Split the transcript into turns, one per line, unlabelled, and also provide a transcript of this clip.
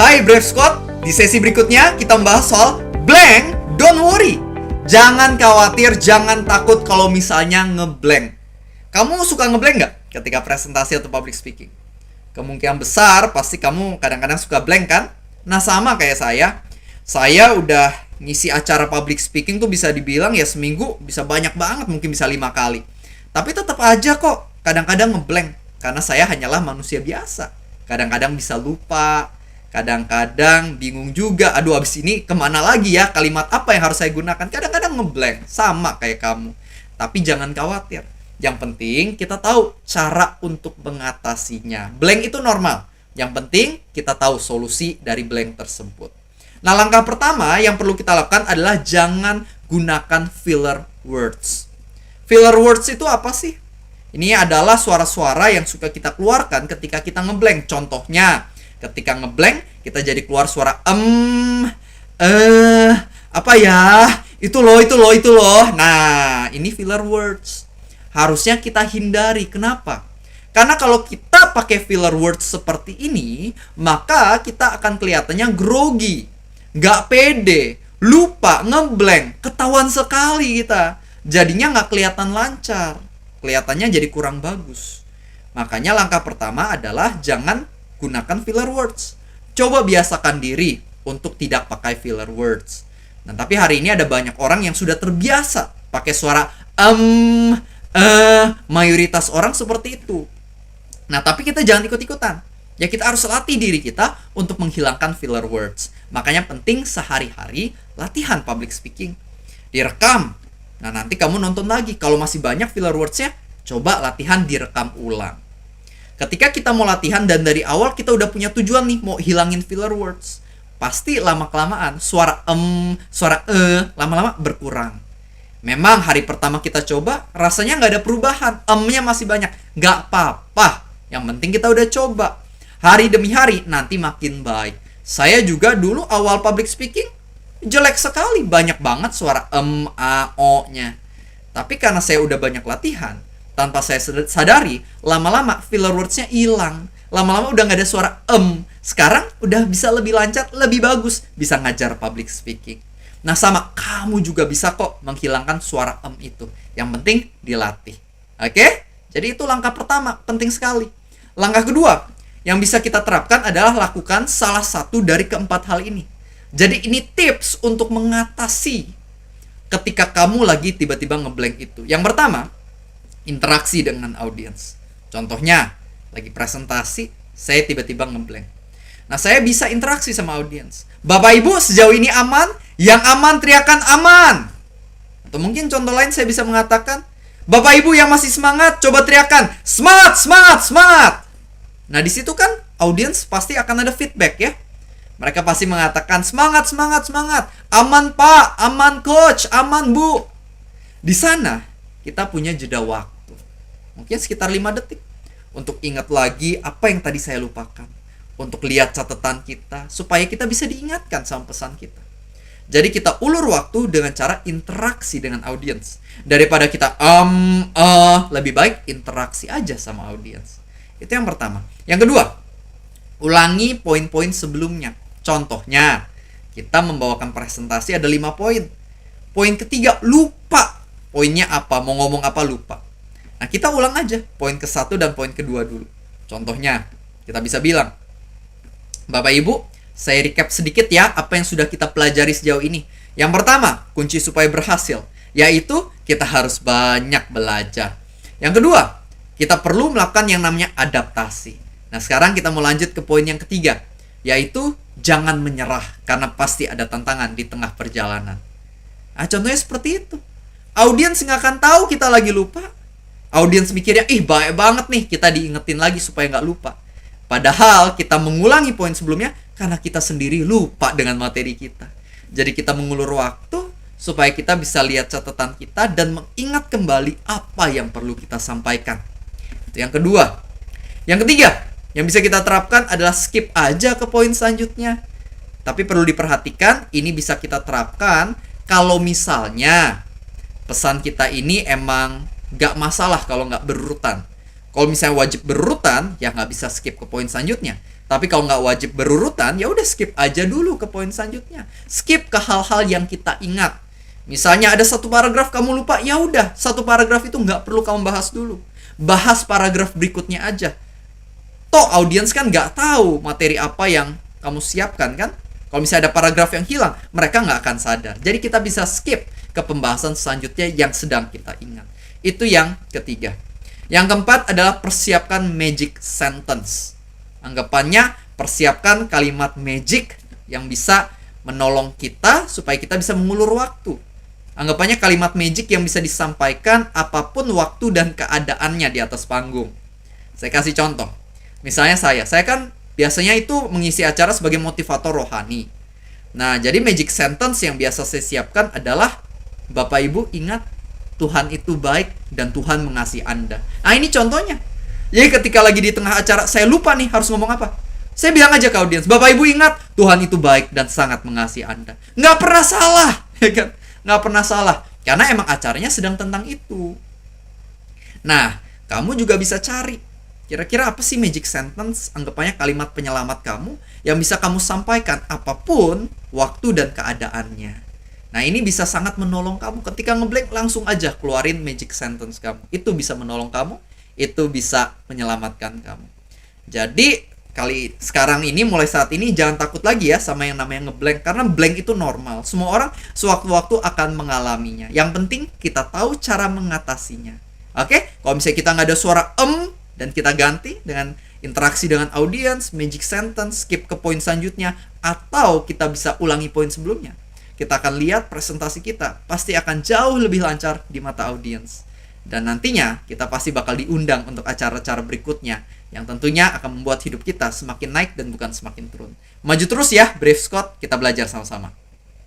Hai Brave Squad, di sesi berikutnya kita membahas soal blank, don't worry. Jangan khawatir, jangan takut kalau misalnya ngeblank. Kamu suka ngeblank nggak ketika presentasi atau public speaking? Kemungkinan besar pasti kamu kadang-kadang suka blank kan? Nah sama kayak saya udah ngisi acara public speaking tuh bisa dibilang ya seminggu bisa banyak banget, mungkin bisa 5 kali. Tapi tetap aja kok kadang-kadang ngeblank, karena saya hanyalah manusia biasa. Kadang-kadang bisa lupa, kadang-kadang bingung juga, aduh abis ini kemana lagi ya, kalimat apa yang harus saya gunakan. Kadang-kadang ngeblank, sama kayak kamu. Tapi jangan khawatir, yang penting kita tahu cara untuk mengatasinya. Blank itu normal, yang penting kita tahu solusi dari blank tersebut. Nah langkah pertama yang perlu kita lakukan adalah jangan gunakan filler words. Filler words itu apa sih? Ini adalah suara-suara yang suka kita keluarkan ketika kita ngeblank. Contohnya, ketika ngeblank, kita jadi keluar suara apa ya? Itu loh. Nah, ini filler words. Harusnya kita hindari. Kenapa? Karena kalau kita pakai filler words seperti ini, maka kita akan kelihatannya grogi, nggak pede, lupa, ngeblank, ketahuan sekali kita. Jadinya nggak kelihatan lancar. Kelihatannya jadi kurang bagus. Makanya langkah pertama adalah jangan gunakan filler words. Coba biasakan diri untuk tidak pakai filler words. Nah, tapi hari ini ada banyak orang yang sudah terbiasa pakai suara mayoritas orang seperti itu. Nah, tapi kita jangan ikut-ikutan. Ya kita harus latih diri kita untuk menghilangkan filler words. Makanya penting sehari-hari latihan public speaking. Direkam. Nah, nanti kamu nonton lagi. Kalau masih banyak filler words-nya, coba latihan direkam ulang. Ketika kita mau latihan dan dari awal kita udah punya tujuan nih, mau hilangin filler words, pasti lama-kelamaan suara lama-lama berkurang. Memang hari pertama kita coba, rasanya nggak ada perubahan, nya masih banyak. Nggak apa-apa, yang penting kita udah coba. Hari demi hari, nanti makin baik. Saya juga dulu awal public speaking, jelek sekali, banyak banget suara o-nya. Tapi karena saya udah banyak latihan, tanpa saya sadari, lama-lama filler words-nya hilang. Lama-lama udah nggak ada suara Sekarang udah bisa lebih lancar, lebih bagus, bisa ngajar public speaking. Nah sama, kamu juga bisa kok menghilangkan suara itu. Yang penting dilatih. Oke? Jadi itu langkah pertama, penting sekali. Langkah kedua, yang bisa kita terapkan adalah lakukan salah satu dari keempat hal ini. Jadi ini tips untuk mengatasi ketika kamu lagi tiba-tiba ngeblank itu. Yang pertama, interaksi dengan audiens. Contohnya, lagi presentasi, saya tiba-tiba ngeblank. Nah, saya bisa interaksi sama audiens. Bapak Ibu, sejauh ini aman? Yang aman teriakan aman. Atau mungkin contoh lain saya bisa mengatakan, Bapak Ibu yang masih semangat, coba teriakan semangat, semangat, semangat. Nah, di situ kan audiens pasti akan ada feedback ya. Mereka pasti mengatakan semangat, semangat, semangat. Aman Pak, aman Coach, aman Bu. Di sana kita punya jeda waktu. Mungkin sekitar 5 detik. Untuk ingat lagi apa yang tadi saya lupakan. Untuk lihat catatan kita. Supaya kita bisa diingatkan sama pesan kita. Jadi kita ulur waktu dengan cara interaksi dengan audiens. Daripada kita lebih baik interaksi aja sama audiens. Itu yang pertama. Yang kedua, ulangi poin-poin sebelumnya. Contohnya, kita membawakan presentasi ada 5 poin. Poin ketiga, lupa. Poinnya apa? Mau ngomong apa lupa. Nah, kita ulang aja poin ke-1 dan poin kedua dulu. Contohnya, kita bisa bilang, Bapak Ibu, saya recap sedikit ya apa yang sudah kita pelajari sejauh ini. Yang pertama, kunci supaya berhasil, yaitu kita harus banyak belajar. Yang kedua, kita perlu melakukan yang namanya adaptasi. Nah, sekarang kita mau lanjut ke poin yang ketiga, yaitu jangan menyerah karena pasti ada tantangan di tengah perjalanan. Nah, contohnya seperti itu. Audiens nggak akan tahu kita lagi lupa. Audiens mikirnya, baik banget nih kita diingetin lagi supaya nggak lupa. Padahal kita mengulangi poin sebelumnya karena kita sendiri lupa dengan materi kita. Jadi kita mengulur waktu supaya kita bisa lihat catatan kita dan mengingat kembali apa yang perlu kita sampaikan. Itu yang kedua. Yang ketiga, yang bisa kita terapkan adalah skip aja ke poin selanjutnya. Tapi perlu diperhatikan, ini bisa kita terapkan kalau misalnya pesan kita ini emang gak masalah kalau gak berurutan. Kalau misalnya wajib berurutan, ya nggak bisa skip ke poin selanjutnya. Tapi kalau nggak wajib berurutan, ya udah skip aja dulu ke poin selanjutnya. Skip ke hal-hal yang kita ingat. Misalnya ada satu paragraf kamu lupa, ya udah satu paragraf itu nggak perlu kamu bahas dulu. Bahas paragraf berikutnya aja. Toh audiens kan nggak tahu materi apa yang kamu siapkan kan. Kalau misalnya ada paragraf yang hilang, mereka nggak akan sadar. Jadi kita bisa skip ke pembahasan selanjutnya yang sedang kita ingat. Itu yang ketiga. Yang keempat adalah persiapkan magic sentence. Anggapannya persiapkan kalimat magic yang bisa menolong kita supaya kita bisa mengulur waktu. Anggapannya kalimat magic yang bisa disampaikan apapun waktu dan keadaannya di atas panggung. Saya kasih contoh. Misalnya saya kan biasanya itu mengisi acara sebagai motivator rohani. Nah, jadi magic sentence yang biasa saya siapkan adalah, Bapak Ibu ingat, Tuhan itu baik dan Tuhan mengasihi Anda. Nah, ini contohnya. Jadi ketika lagi di tengah acara, saya lupa nih harus ngomong apa. Saya bilang aja ke audiens, Bapak Ibu ingat, Tuhan itu baik dan sangat mengasihi Anda. Nggak pernah salah, ya kan? Nggak pernah salah. Karena emang acaranya sedang tentang itu. Nah, kamu juga bisa cari, kira-kira apa sih magic sentence, anggapannya kalimat penyelamat kamu, yang bisa kamu sampaikan apapun waktu dan keadaannya. Nah, ini bisa sangat menolong kamu. Ketika ngeblank, langsung aja keluarin magic sentence kamu. Itu bisa menolong kamu, itu bisa menyelamatkan kamu. Jadi, sekarang ini, mulai saat ini, jangan takut lagi ya sama yang namanya ngeblank. Karena blank itu normal. Semua orang sewaktu-waktu akan mengalaminya. Yang penting, kita tahu cara mengatasinya. Oke? Kalau misalnya kita nggak ada suara dan kita ganti dengan interaksi dengan audiens, magic sentence, skip ke poin selanjutnya, atau kita bisa ulangi poin sebelumnya. Kita akan lihat presentasi kita pasti akan jauh lebih lancar di mata audiens. Dan nantinya kita pasti bakal diundang untuk acara-acara berikutnya yang tentunya akan membuat hidup kita semakin naik dan bukan semakin turun. Maju terus ya, Brave Squad, kita belajar sama-sama.